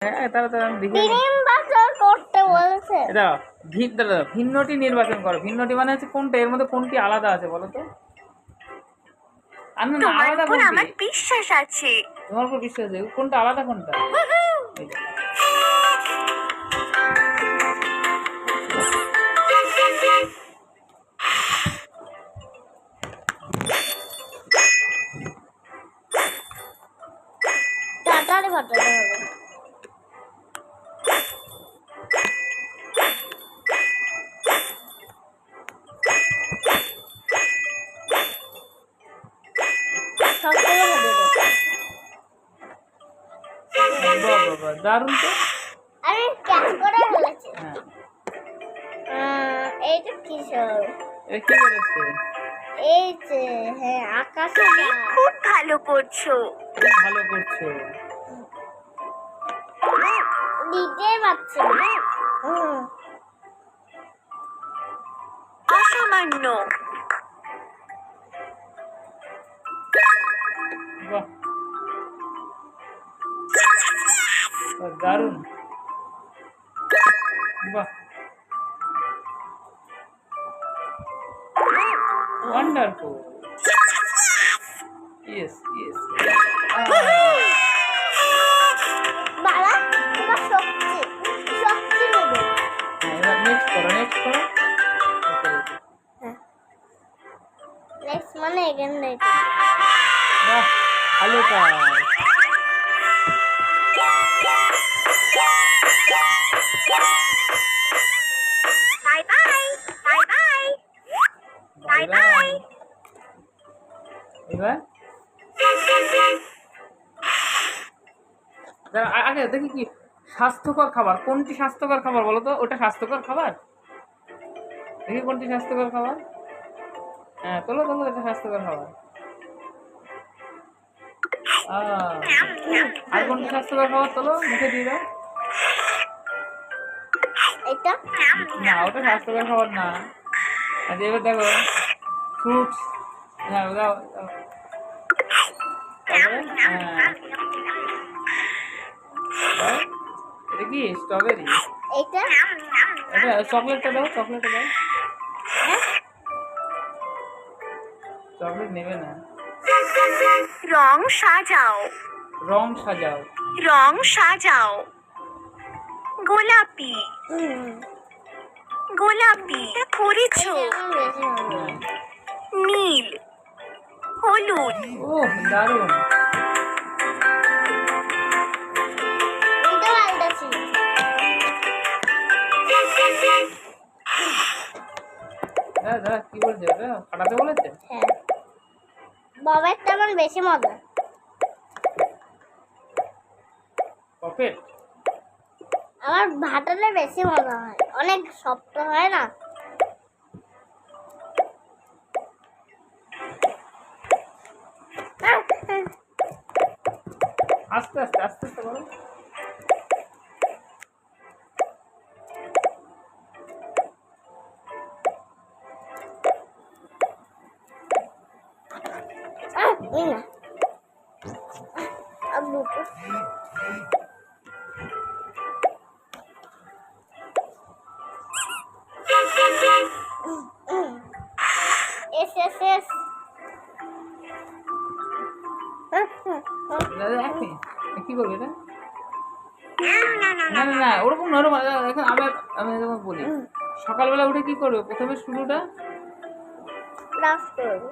হ্যাঁ তারা আমি দেখে নির্বাচন করতে বলেছে। এটা ভিন্নটি নির্বাচন করো। ভিন্নটি মানে হচ্ছে কোনটা, এর মধ্যে কোনটি আলাদা আছে বলো তো? না আলাদা কোনটি? আমার বিশ্বাস আছে। তোমার উপর বিশ্বাস আছে, কোনটা আলাদা কোনটা? তাড়াতাড়ি ফাটাতে হবে। দারুণ তো। আরে ক্যাচ করে ফেলেছে। হ্যাঁ এইটা কিসব? এ কি করেছে? এই যে হ্যাঁ আকাশে খুব ভালো করছো। ভালো করছো। দিতে পারছি না। অসামান্য। বাহ দারুণ। বাহ ওয়ান্ডারফুল। ইয়েস বাবা তোমার শক্তি নেবে। এবার নেক্সট করো। নেক্সট মানে এগেন নেই। বাহ ভালো কাজ। বাই। এবার আগে দেখি কি স্বাস্থ্যকর খাবার, কোনটি স্বাস্থ্যকর খাবার বলো তো? ওটা স্বাস্থ্যকর খাবার? দেখি কোনটি স্বাস্থ্যকর খাবার। হ্যাঁ তোলো এটা স্বাস্থ্যকর খাবার। আর কোনটি স্বাস্থ্যকর খাবার তোলো, মুখে দিয়ে দাও। এটা না ওটা স্বাস্থ্যকর খাবার না। আচ্ছা এবার দেখো ফ্রুটস। হ্যাঁ দাও। তারপরে এটা কি স্ট্রবেরি? এটা চকলেটটা দাও। চকলেট নেবে না। রং সাজাও। গোলাপি করেছো। নীল হলুদ। ও দারুণ। কি বলছে ওটা? ফাটাতে বলেছে? হ্যাঁ বাবার তেমন বেশি মজা। পকেট আমার ভাটালে বেশি মজা হয়, অনেক শক্ত হয় না। আস্তে করো। কি করবে এটা? না ওরকম নরমাল। এখন আমি তোমাকে বলি, সকালবেলা উঠে কি করবে? প্রথমে শুরুটা ব্রাশ করবে।